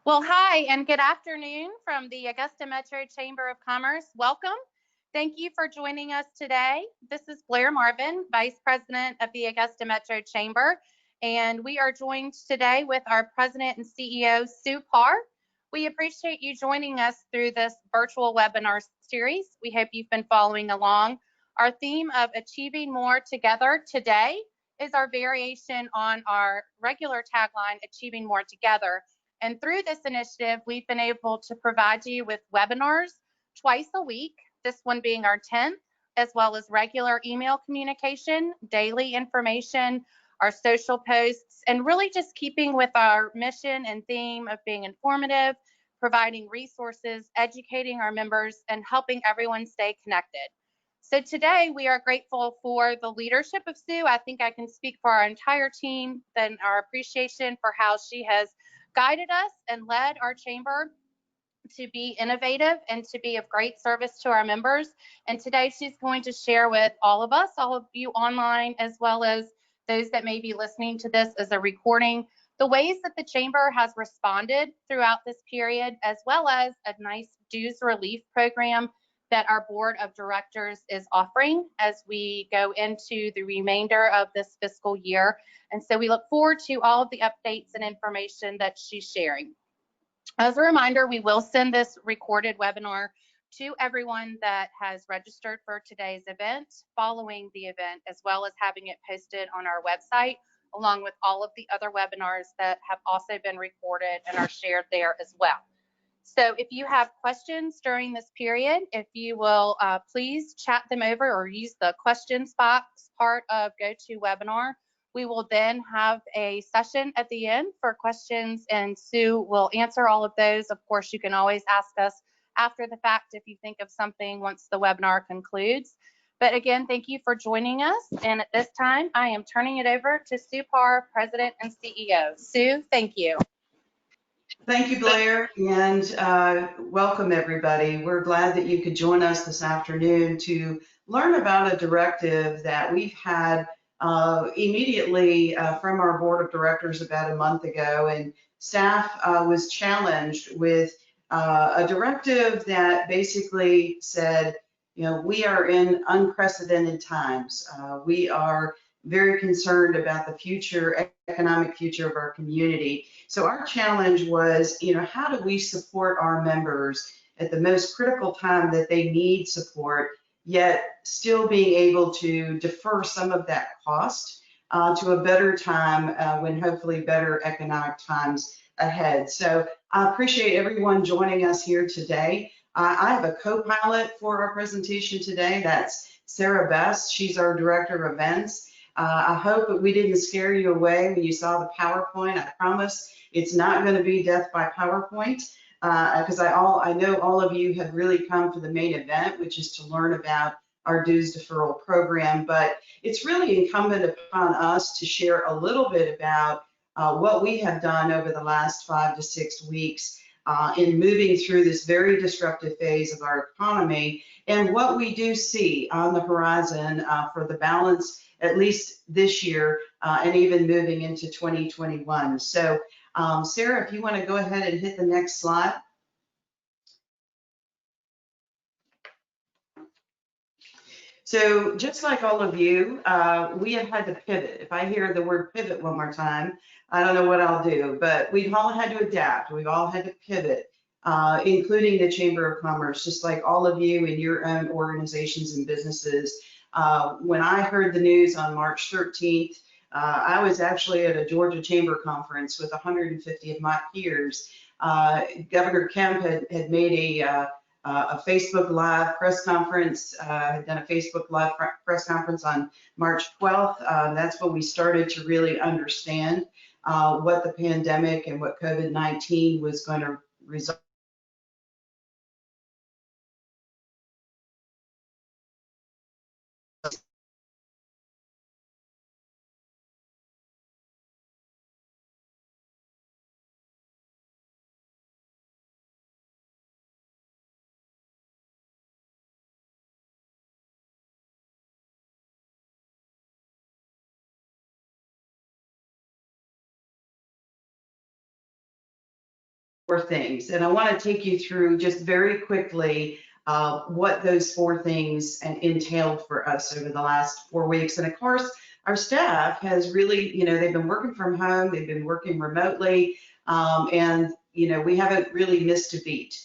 Well, hi and good afternoon from the Augusta Metro Chamber of Commerce. Welcome. Thank you for joining us today. This is Blair Marvin, Vice President of the Augusta Metro Chamber, and we are joined today with our President and CEO, Sue Parr. We appreciate you joining us through this virtual webinar series. We hope you've been following along. Our theme of Achieving More Together today is our variation on our regular tagline, Achieving More Together. And through this initiative, we've been able to provide you with webinars twice a week, this one being our 10th, as well as regular email communication, daily information, our social posts, and really just keeping with our mission and theme of being informative, providing resources, educating our members, and helping everyone stay connected. So today we are grateful for the leadership of Sue. I think I can speak for our entire team, and our appreciation for how she has guided us and led our chamber to be innovative and to be of great service to our members. And today she's going to share with all of us, all of you online, as well as those that may be listening to this as a recording, the ways that the chamber has responded throughout this period, as well as a nice dues relief program that our board of directors is offering as we go into the remainder of this fiscal year. And so we look forward to all of the updates and information that she's sharing. As a reminder, we will send this recorded webinar to everyone that has registered for today's event following the event, as well as having it posted on our website, along with all of the other webinars that have also been recorded and are shared there as well. So if you have questions during this period, if you will please chat them over or use the questions box part of GoToWebinar. We will then have a session at the end for questions, and Sue will answer all of those. Of course, you can always ask us after the fact if you think of something once the webinar concludes. But again, thank you for joining us. And at this time, I am turning it over to Sue Parr, President and CEO. Sue, thank you. Thank you, Blair, and welcome everybody. We're glad that you could join us this afternoon to learn about a directive that we've had immediately from our board of directors about a month ago, and staff was challenged with a directive that basically said, you know, we are in unprecedented times. We are very concerned about the future, economic future of our community. So our challenge was, you know, how do we support our members at the most critical time that they need support, yet still being able to defer some of that cost to a better time when hopefully better economic times ahead. So I appreciate everyone joining us here today. I have a co-pilot for our presentation today. That's Sarah Best. She's our director of events. I hope that we didn't scare you away when you saw the PowerPoint. I promise it's not going to be death by PowerPoint, because I know all of you have really come for the main event, which is to learn about our dues deferral program. But it's really incumbent upon us to share a little bit about what we have done over the last 5 to 6 weeks in moving through this very disruptive phase of our economy, and what we do see on the horizon for the balance, at least this year, and even moving into 2021. So Sarah, if you want to go ahead and hit the next slide. So just like all of you, we have had to pivot. If I hear the word pivot one more time, I don't know what I'll do, but we've all had to adapt. We've all had to pivot, including the Chamber of Commerce, just like all of you in your own organizations and businesses. When I heard the news on March 13th, I was actually at a Georgia Chamber conference with 150 of my peers. Governor Kemp had made a Facebook Live press conference, had done a Facebook Live press conference on March 12th. That's when we started to really understand what the pandemic and what COVID-19 was going to result 4 things. And I want to take you through just very quickly what those 4 things entailed for us over the last 4 weeks. And of course, our staff has really, they've been working from home, they've been working remotely, and, we haven't really missed a beat.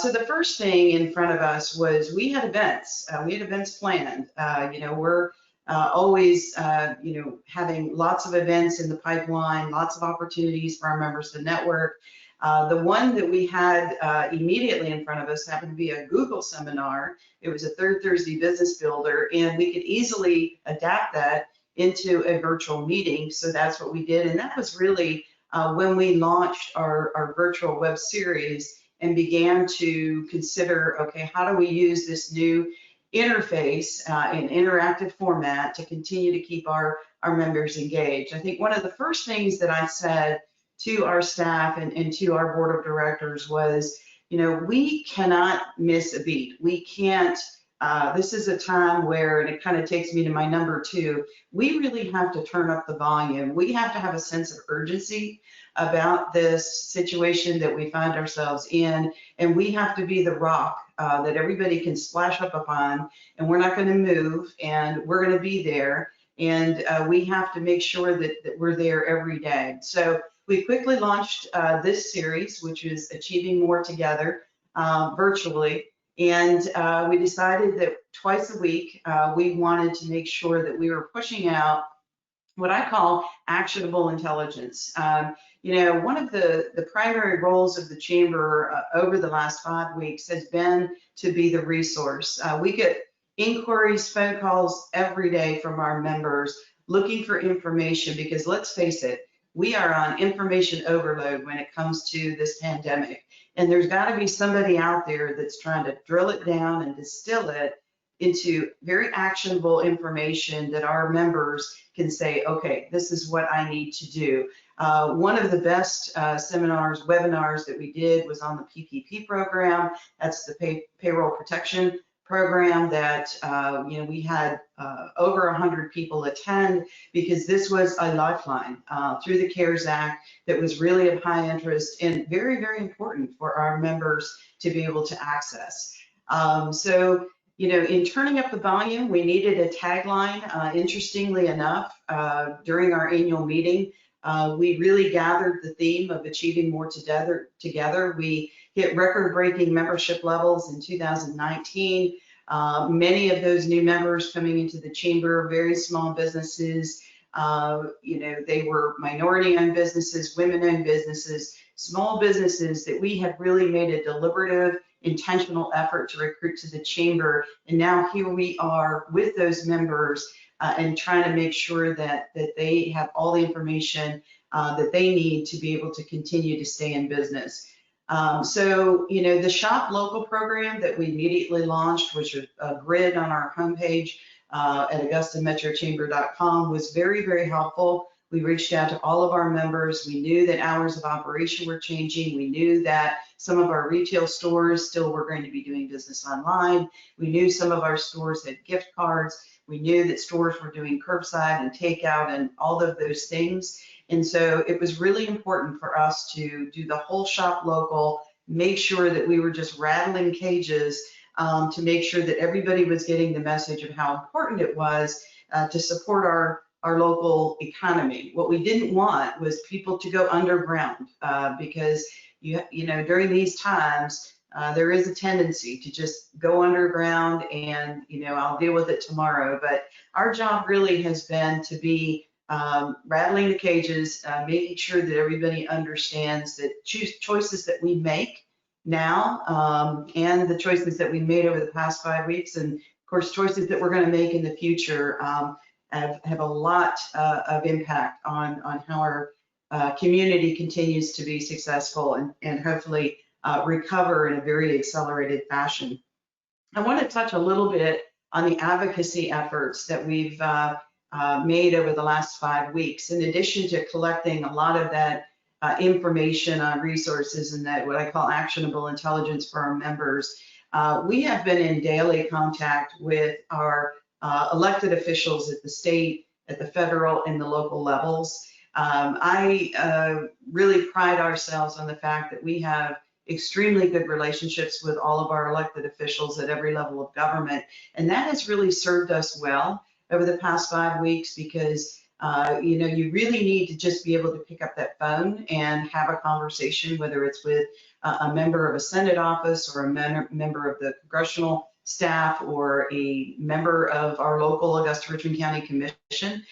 So the first thing in front of us was we had events. We had events planned. We're always, having lots of events in the pipeline, lots of opportunities for our members to network. The one that we had immediately in front of us happened to be a Google seminar. It was a Third Thursday Business Builder, and we could easily adapt that into a virtual meeting. So that's what we did. And that was really when we launched our virtual web series and began to consider, okay, how do we use this new interface in interactive format to continue to keep our members engaged. I think one of the first things that I said to our staff and to our board of directors was, we cannot miss a beat. We can't, this is a time where, and it kind of takes me to my number 2, we really have to turn up the volume. We have to have a sense of urgency about this situation that we find ourselves in, and we have to be the rock that everybody can splash up upon, and we're not going to move, and we're going to be there, and we have to make sure that we're there every day. So we quickly launched this series, which is Achieving More Together, virtually, and we decided that twice a week we wanted to make sure that we were pushing out what I call actionable intelligence. One of the primary roles of the chamber over the last 5 weeks has been to be the resource. We get inquiries, phone calls every day from our members looking for information because let's face it, we are on information overload when it comes to this pandemic. And there's got to be somebody out there that's trying to drill it down and distill it into very actionable information that our members can say, okay, this is what I need to do. One of the best seminars, webinars that we did was on the PPP program. That's the payroll protection program that we had over 100 people attend because this was a lifeline through the CARES Act that was really of high interest and very, very important for our members to be able to access. In turning up the volume, we needed a tagline. Interestingly enough, during our annual meeting, we really gathered the theme of achieving more together. We hit record-breaking membership levels in 2019. Many of those new members coming into the chamber, very small businesses, they were minority-owned businesses, women-owned businesses, small businesses that we had really made a deliberative, intentional effort to recruit to the chamber. And now here we are with those members and trying to make sure that they have all the information that they need to be able to continue to stay in business. The Shop Local program that we immediately launched, which is a grid on our homepage at AugustaMetroChamber.com, was very, very helpful. We reached out to all of our members. We knew that hours of operation were changing. We knew that some of our retail stores still were going to be doing business online. We knew some of our stores had gift cards. We knew that stores were doing curbside and takeout and all of those things. And so it was really important for us to do the whole Shop Local, make sure that we were just rattling cages to make sure that everybody was getting the message of how important it was to support our local economy. What we didn't want was people to go underground because during these times there is a tendency to just go underground and I'll deal with it tomorrow. But our job really has been to be rattling the cages, making sure that everybody understands that choices that we make now and the choices that we made over the past 5 weeks, and of course choices that we're going to make in the future have a lot of impact on how our community continues to be successful and hopefully recover in a very accelerated fashion. I want to touch a little bit on the advocacy efforts that we've made over the last 5 weeks. In addition to collecting a lot of that information on resources and that what I call actionable intelligence for our members, we have been in daily contact with our elected officials at the state, at the federal, and the local levels. I really pride ourselves on the fact that we have extremely good relationships with all of our elected officials at every level of government. And that has really served us well over the past 5 weeks because, you really need to just be able to pick up that phone and have a conversation, whether it's with a member of a Senate office or a member of the congressional staff or a member of our local Augusta-Richmond County Commission.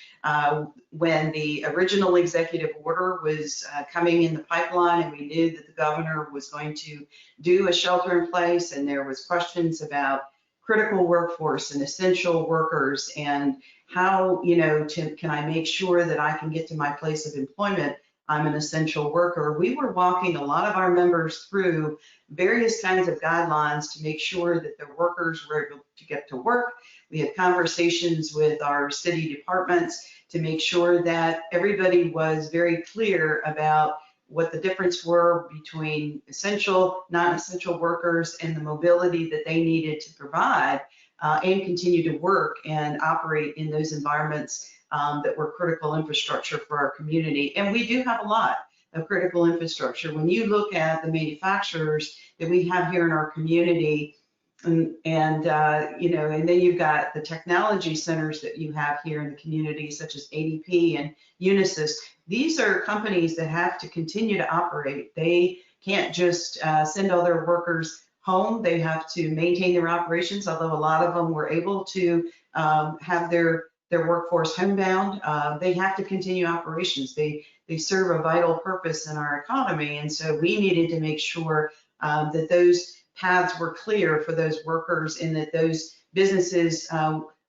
When the original executive order was coming in the pipeline and we knew that the governor was going to do a shelter in place and there was questions about critical workforce and essential workers and how, can I make sure that I can get to my place of employment? I'm an essential worker. We were walking a lot of our members through various kinds of guidelines to make sure that their workers were able to get to work. We had conversations with our city departments to make sure that everybody was very clear about what the difference were between essential, non-essential workers and the mobility that they needed to provide and continue to work and operate in those environments that were critical infrastructure for our community. And we do have a lot of critical infrastructure. When you look at the manufacturers that we have here in our community, and then you've got the technology centers that you have here in the community, such as ADP and Unisys. These are companies that have to continue to operate. They can't just send all their workers home. They have to maintain their operations, although a lot of them were able to have their workforce homebound. They have to continue operations. They serve a vital purpose in our economy, and so we needed to make sure that those paths were clear for those workers and that those businesses,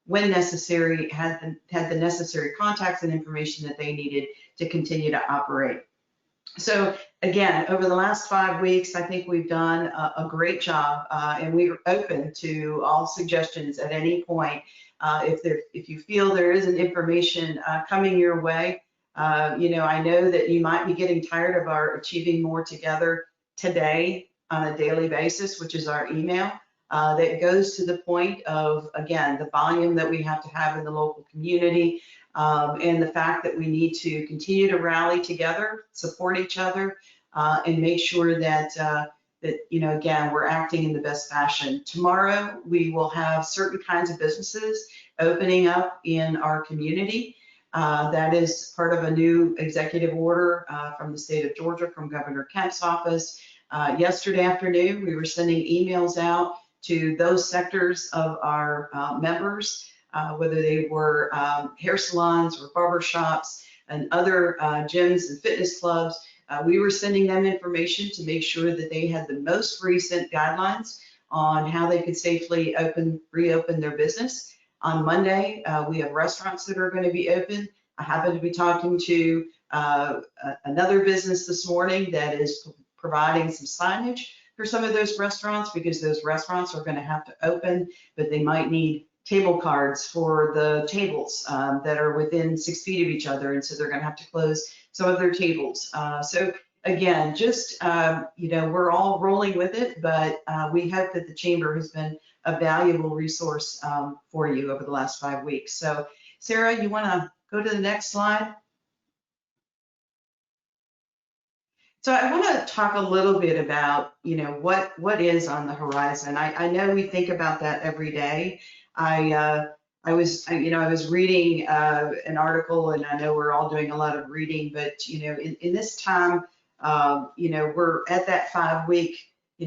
when necessary, had the necessary contacts and information that they needed to continue to operate. So again, over the last 5 weeks, I think we've done a great job, and we're open to all suggestions at any point. If you feel there isn't information coming your way, I know that you might be getting tired of our Achieving More Together today on a daily basis, which is our email, that goes to the point of, again, the volume that we have to have in the local community, and the fact that we need to continue to rally together, support each other, and make sure that, again, we're acting in the best fashion. Tomorrow, we will have certain kinds of businesses opening up in our community. That is part of a new executive order from the state of Georgia, from Governor Kemp's office. Yesterday afternoon, we were sending emails out to those sectors of our members, whether they were hair salons or barber shops and other gyms and fitness clubs. We were sending them information to make sure that they had the most recent guidelines on how they could safely reopen their business. On Monday, we have restaurants that are going to be open. I happen to be talking to another business this morning that is providing some signage for some of those restaurants, because those restaurants are going to have to open, but they might need table cards for the tables that are within 6 feet of each other, and so they're going to have to close some of their tables. So again, just we're all rolling with it, but we hope that the Chamber has been a valuable resource for you over the last 5 weeks. So Sarah, you want to go to the next slide? So I want to talk a little bit about, what is on the horizon. I know we think about that every day. I was reading an article, and I know we're all doing a lot of reading, but in this time, we're at that 5 week.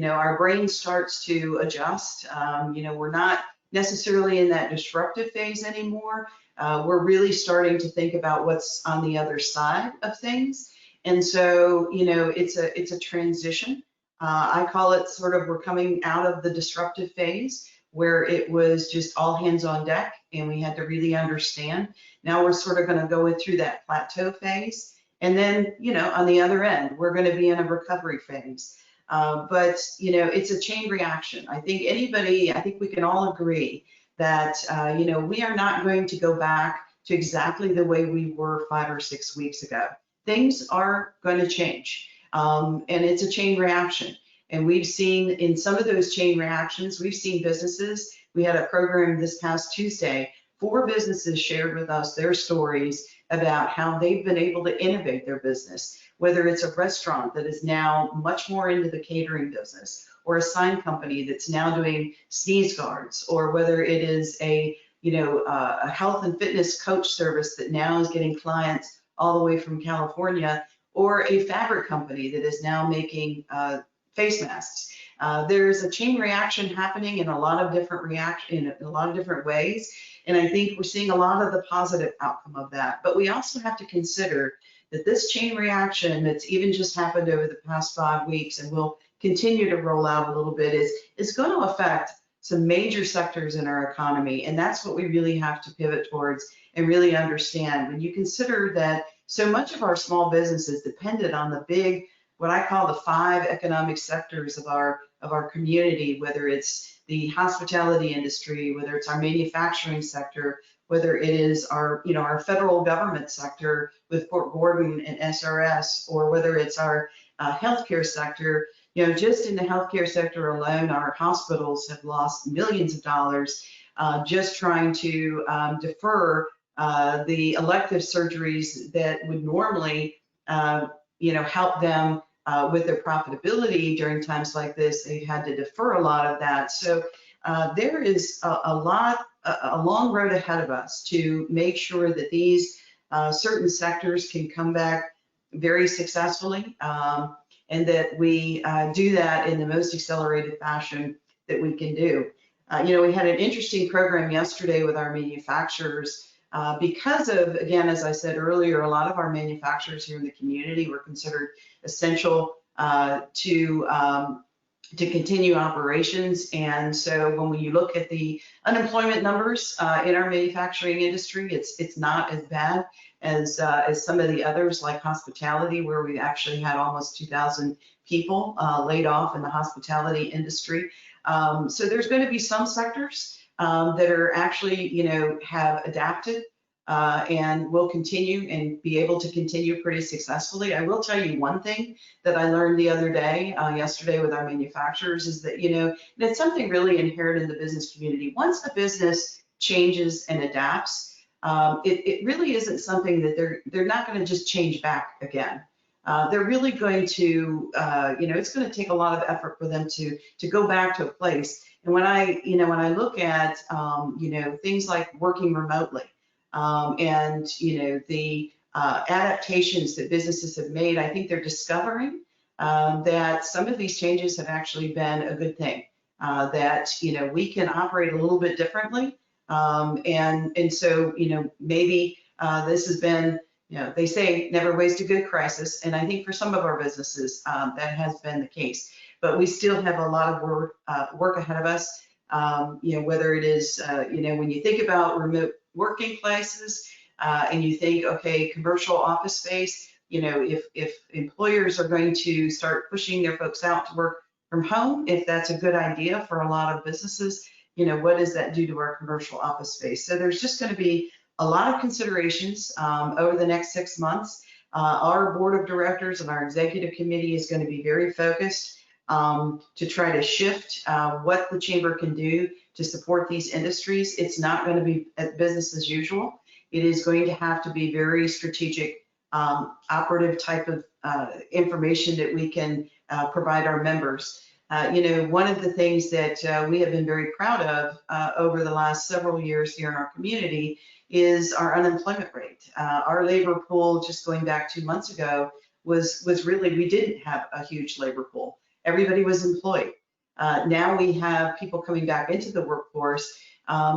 Our brain starts to adjust. We're not necessarily in that disruptive phase anymore. We're really starting to think about what's on the other side of things. And so, it's a transition. I call it sort of, we're coming out of the disruptive phase where it was just all hands on deck and we had to really understand. Now we're sort of going to go through that plateau phase. And then, on the other end, we're going to be in a recovery phase. But it's a chain reaction. I think we can all agree that, we are not going to go back to exactly the way we were 5 or 6 weeks ago. Things are going to change, and it's a chain reaction. And we've seen in some of those chain reactions, we've seen businesses. We had a program this past Tuesday, 4 businesses shared with us their stories about how they've been able to innovate their business, whether it's a restaurant that is now much more into the catering business, or a sign company that's now doing sneeze guards, or whether it is a health and fitness coach service that now is getting clients all the way from California, or a fabric company that is now making face masks. There's a chain reaction happening in a lot of different ways, and I think we're seeing a lot of the positive outcome of that. But we also have to consider that this chain reaction that's even just happened over the past 5 weeks and will continue to roll out a little bit is going to affect some major sectors in our economy, and that's what we really have to pivot towards and really understand. When you consider that so much of our small businesses depended on the big, what I call the 5 economic sectors of our community, whether it's the hospitality industry, whether it's our manufacturing sector, whether it is our federal government sector with Fort Gordon and SRS, or whether it's our healthcare sector. Just in the healthcare sector alone, our hospitals have lost millions of dollars just trying to defer the elective surgeries that would normally, help them with their profitability during times like this. They've had to defer a lot of that. So there is a long road ahead of us to make sure that these certain sectors can come back very successfully. And that we do that in the most accelerated fashion that we can do. We had an interesting program yesterday with our manufacturers because of, again, as I said earlier, a lot of our manufacturers here in the community were considered essential to continue operations. And so when you look at the unemployment numbers in our manufacturing industry, it's not as bad as some of the others, like hospitality, where we actually had almost 2,000 people laid off in the hospitality industry. So there's going to be some sectors that are actually, have adapted and will continue and be able to continue pretty successfully. I will tell you one thing that I learned the other day, yesterday with our manufacturers, is that, it's something really inherent in the business community. Once a business changes and adapts, it really isn't something that they're not going to just change back again. They're really going to, it's going to take a lot of effort for them to go back to a place. And when I look at, things like working remotely, and the adaptations that businesses have made, I think they're discovering that some of these changes have actually been a good thing. That we can operate a little bit differently, and so maybe this has been, they say never waste a good crisis, and I think for some of our businesses that has been the case. But we still have a lot of work ahead of us. Whether it is when you think about remote working places and you think, okay, commercial office space, if employers are going to start pushing their folks out to work from home, if that's a good idea for a lot of businesses, what does that do to our commercial office space? So there's just going to be a lot of considerations over the next 6 months. Our board of directors and our executive committee is going to be very focused to try to shift what the chamber can do to support these industries. It's not going to be business as usual. It is going to have to be very strategic, operative type of information that we can provide our members. One of the things that we have been very proud of over the last several years here in our community is our unemployment rate. Our labor pool, just going back 2 months ago, was really, we didn't have a huge labor pool. Everybody was employed. Now we have people coming back into the workforce.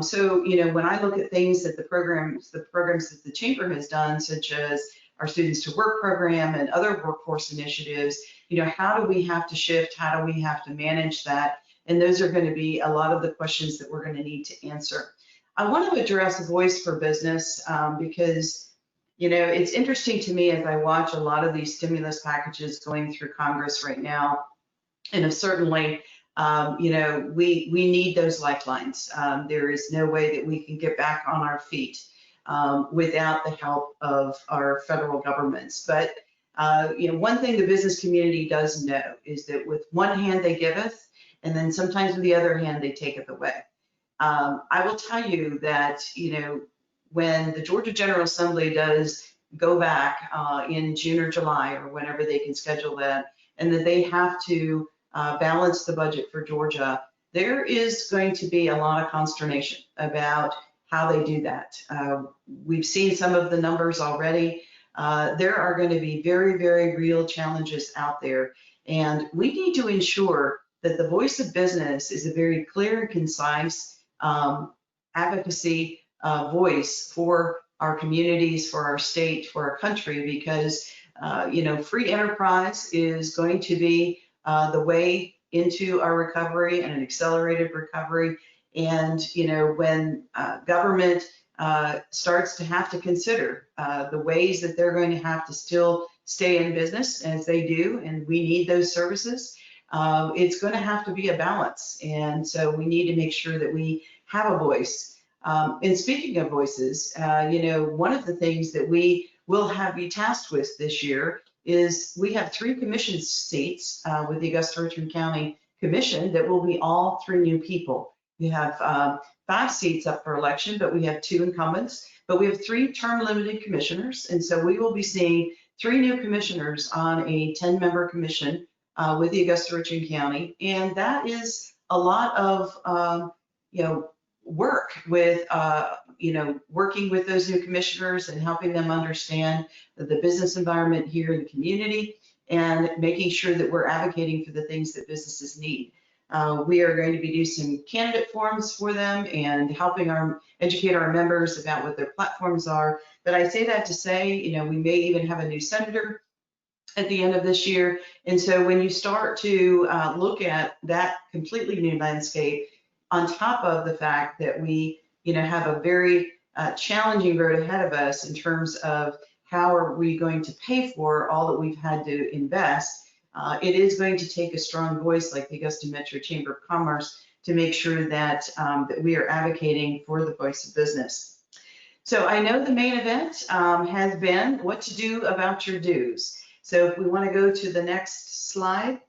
So, when I look at things that the programs that the chamber has done, such as our Students to Work program and other workforce initiatives, how do we have to shift? How do we have to manage that? And those are going to be a lot of the questions that we're going to need to answer. I want to address Voice for Business because, it's interesting to me as I watch a lot of these stimulus packages going through Congress right now. And certainly, we need those lifelines. There is no way that we can get back on our feet without the help of our federal governments. But one thing the business community does know is that with one hand they giveth, and then sometimes with the other hand they taketh away. I will tell you that when the Georgia General Assembly does go back in June or July or whenever they can schedule that, and that they have to balance the budget for Georgia, there is going to be a lot of consternation about how they do that. We've seen some of the numbers already. There are going to be very, very real challenges out there, and we need to ensure that the voice of business is a very clear and concise advocacy voice for our communities, for our state, for our country, because free enterprise is going to be the way into our recovery and an accelerated recovery. And when government starts to have to consider the ways that they're going to have to still stay in business as they do, and we need those services, it's going to have to be a balance. And so we need to make sure that we have a voice. And speaking of voices, one of the things that we will be tasked with this year is we have 3 commission seats with the Augusta-Richmond County Commission that will be all 3 new people. We have 5 seats up for election, but we have 2 incumbents, but we have 3 term limited commissioners. And so we will be seeing 3 new commissioners on a 10-member commission with the Augusta-Richmond County. And that is a lot of, work with, working with those new commissioners and helping them understand the business environment here in the community and making sure that we're advocating for the things that businesses need. We are going to be doing some candidate forums for them and helping educate our members about what their platforms are. But I say that to say, we may even have a new senator at the end of this year. And so when you start to look at that completely new landscape, on top of the fact that we, have a very challenging road ahead of us in terms of how are we going to pay for all that we've had to invest, it is going to take a strong voice like the Augusta Metro Chamber of Commerce to make sure that, that we are advocating for the voice of business. So I know the main event has been what to do about your dues. So if we want to go to the next slide.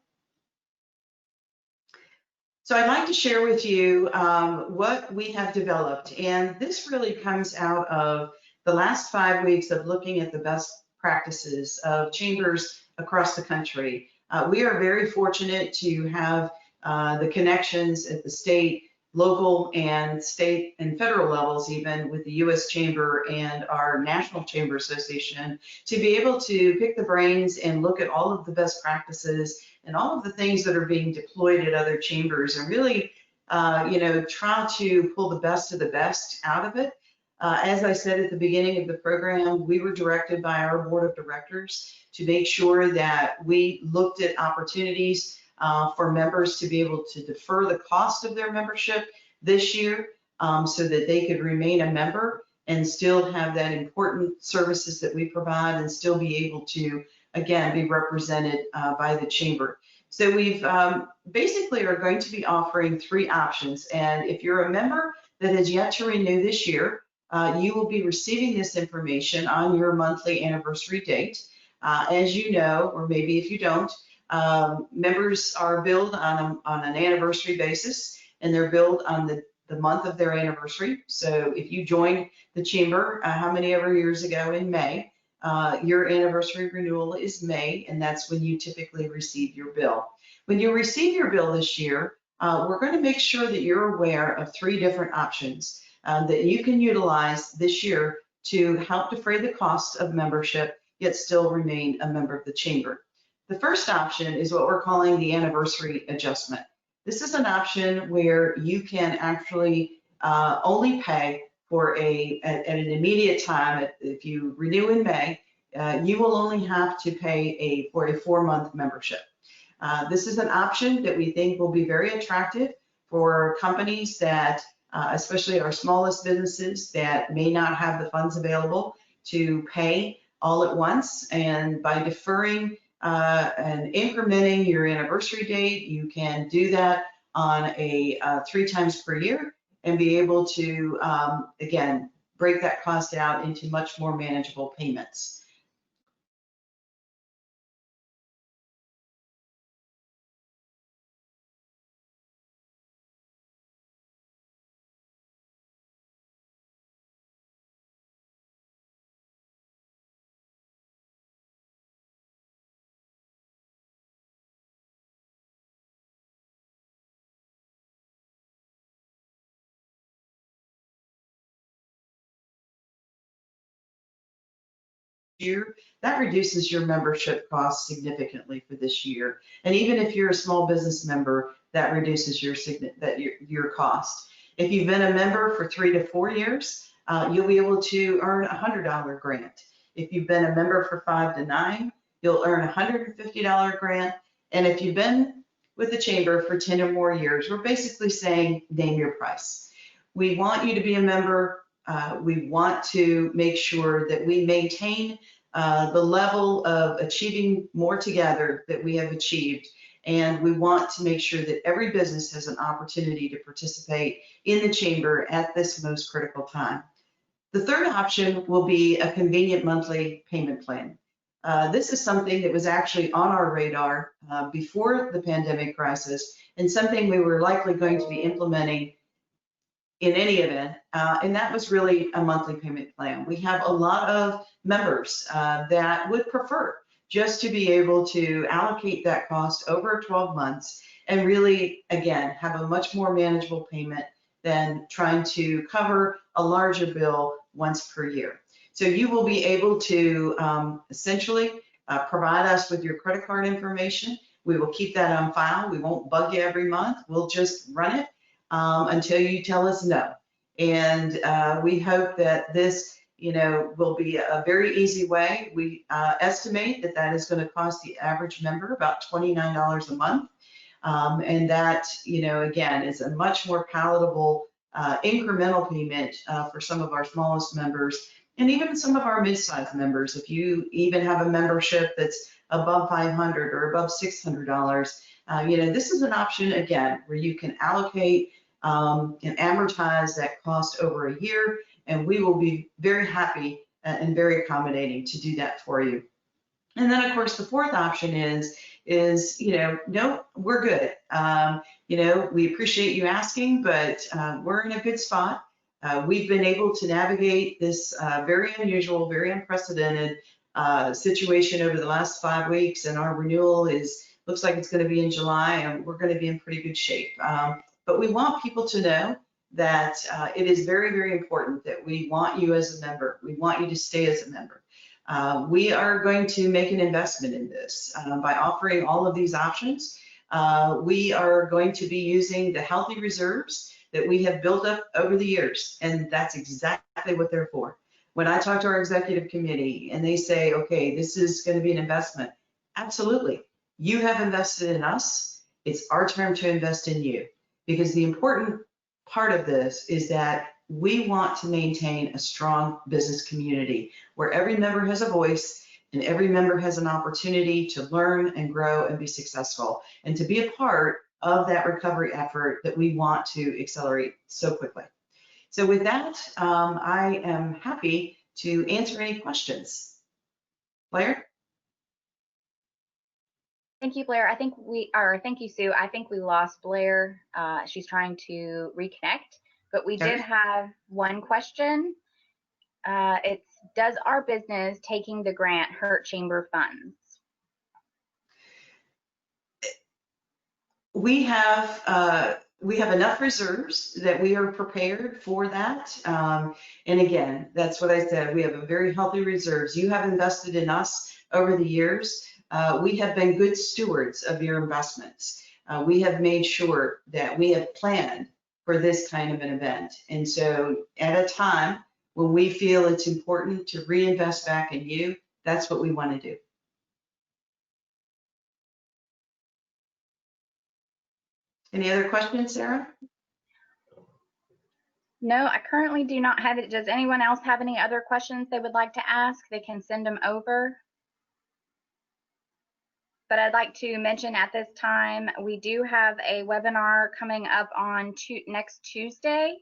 So I'd like to share with you what we have developed, and this really comes out of the last 5 weeks of looking at the best practices of chambers across the country. We are very fortunate to have the connections at the state, local, and state and federal levels, even with the U.S. Chamber and our National Chamber Association, to be able to pick the brains and look at all of the best practices and all of the things that are being deployed at other chambers and really, try to pull the best of the best out of it. As I said at the beginning of the program, we were directed by our board of directors to make sure that we looked at opportunities for members to be able to defer the cost of their membership this year so that they could remain a member and still have that important services that we provide and still be able to, again, be represented by the chamber. So we've basically are going to be offering 3 options. And if you're a member that has yet to renew this year, you will be receiving this information on your monthly anniversary date. As you know, or maybe if you don't, members are billed on an anniversary basis, and they're billed on the month of their anniversary. So if you joined the chamber how many ever years ago in May, your anniversary renewal is May, and that's when you typically receive your bill. When you receive your bill this year, we're going to make sure that you're aware of 3 different options that you can utilize this year to help defray the cost of membership, yet still remain a member of the chamber. The first option is what we're calling the anniversary adjustment. This is an option where you can actually only pay for at an immediate time. If you renew in May, you will only have to pay for a 4-month membership. This is an option that we think will be very attractive for companies that, especially our smallest businesses, that may not have the funds available to pay all at once. And by deferring and incrementing your anniversary date, you can do that on a 3 times per year and be able to, again, break that cost out into much more manageable payments. year, that reduces your membership cost significantly for this year. And even if you're a small business member, that reduces your cost. If you've been a member for 3 to 4 years, you'll be able to earn a $100 grant. If you've been a member for 5 to 9, you'll earn a $150 grant. And if you've been with the chamber for 10 or more years, we're basically saying name your price. We want you to be a member. We want to make sure that we maintain the level of achieving more together that we have achieved. And we want to make sure that every business has an opportunity to participate in the chamber at this most critical time. The third option will be a convenient monthly payment plan. This is something that was actually on our radar before the pandemic crisis, and something we were likely going to be implementing in any event, and that was really a monthly payment plan. We have a lot of members that would prefer just to be able to allocate that cost over 12 months and really, again, have a much more manageable payment than trying to cover a larger bill once per year. So you will be able to essentially provide us with your credit card information. We will keep that on file. We won't bug you every month. We'll just run it until you tell us no. And we hope that this, will be a very easy way. We estimate that that is going to cost the average member about $29 a month. And that, again, is a much more palatable incremental payment for some of our smallest members and even some of our mid-sized members. If you even have a membership that's above $500 or above $600, this is an option, again, where you can allocate and amortize that cost over a year, and we will be very happy and very accommodating to do that for you. And then, of course, the fourth option is no, we're good. We appreciate you asking, but we're in a good spot. We've been able to navigate this very unusual, very unprecedented situation over the last 5 weeks, and our renewal looks like it's going to be in July, and we're going to be in pretty good shape. But we want people to know that it is very, very important that we want you as a member. We want you to stay as a member. We are going to make an investment in this by offering all of these options. We are going to be using the healthy reserves that we have built up over the years, and that's exactly what they're for. When I talk to our executive committee and they say, okay, this is going to be an investment, absolutely. You have invested in us. It's our turn to invest in you, because the important part of this is that we want to maintain a strong business community where every member has a voice and every member has an opportunity to learn and grow and be successful and to be a part of that recovery effort that we want to accelerate so quickly. So with that, I am happy to answer any questions. Blair? Thank you, Blair. Thank you, Sue. I think we lost Blair. She's trying to reconnect, but we did have one question. It's, does our business taking the grant hurt chamber funds? We have enough reserves that we are prepared for that. And again, that's what I said. We have a very healthy reserves. You have invested in us over the years. We have been good stewards of your investments. We have made sure that we have planned for this kind of an event. And so at a time when we feel it's important to reinvest back in you, that's what we want to do. Any other questions, Sarah? No, I currently do not have it. Does anyone else have any other questions they would like to ask? They can send them over. But I'd like to mention at this time, we do have a webinar coming up on next Tuesday,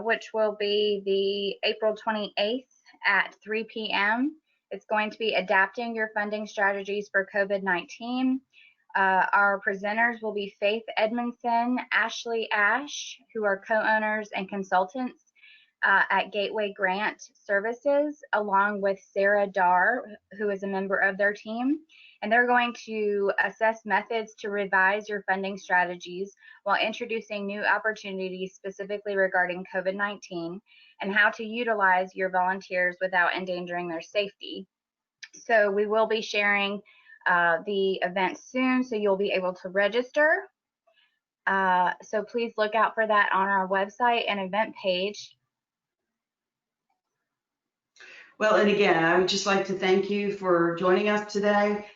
which will be the April 28th at 3 p.m. It's going to be adapting your funding strategies for COVID-19. Our presenters will be Faith Edmondson, Ashley Ash, who are co-owners and consultants at Gateway Grant Services, along with Sarah Darr, who is a member of their team. And they're going to assess methods to revise your funding strategies while introducing new opportunities specifically regarding COVID-19 and how to utilize your volunteers without endangering their safety. So we will be sharing the event soon, so you'll be able to register. So please look out for that on our website and event page. Well, and again, I would just like to thank you for joining us today.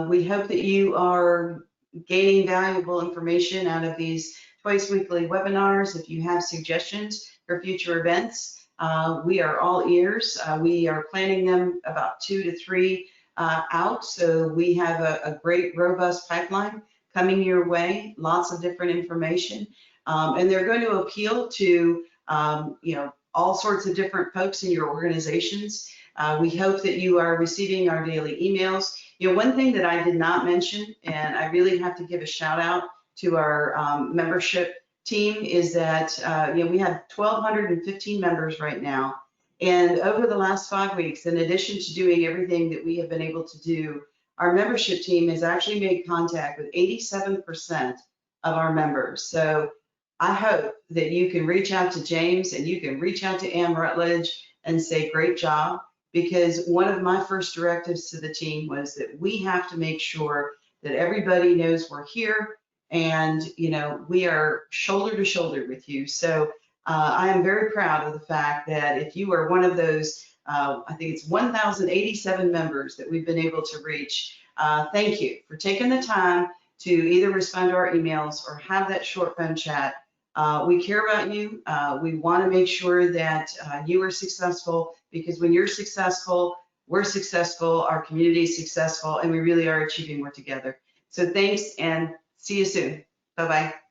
We hope that you are gaining valuable information out of these twice weekly webinars. If you have suggestions for future events, we are all ears. We are planning them about 2 to 3 out, so we have a great, robust pipeline coming your way, lots of different information, and they're going to appeal to, all sorts of different folks in your organizations. We hope that you are receiving our daily emails. One thing that I did not mention, and I really have to give a shout out to our membership team, is that we have 1,215 members right now. And over the last 5 weeks, in addition to doing everything that we have been able to do, our membership team has actually made contact with 87% of our members. So I hope that you can reach out to James and you can reach out to Ann Rutledge and say, great job, because one of my first directives to the team was that we have to make sure that everybody knows we're here and, we are shoulder to shoulder with you. So I am very proud of the fact that if you are one of those, I think it's 1,087 members that we've been able to reach, thank you for taking the time to either respond to our emails or have that short phone chat. We care about you. We want to make sure that you are successful, because when you're successful, we're successful, our community is successful, and we really are achieving more together. So thanks, and see you soon. Bye-bye.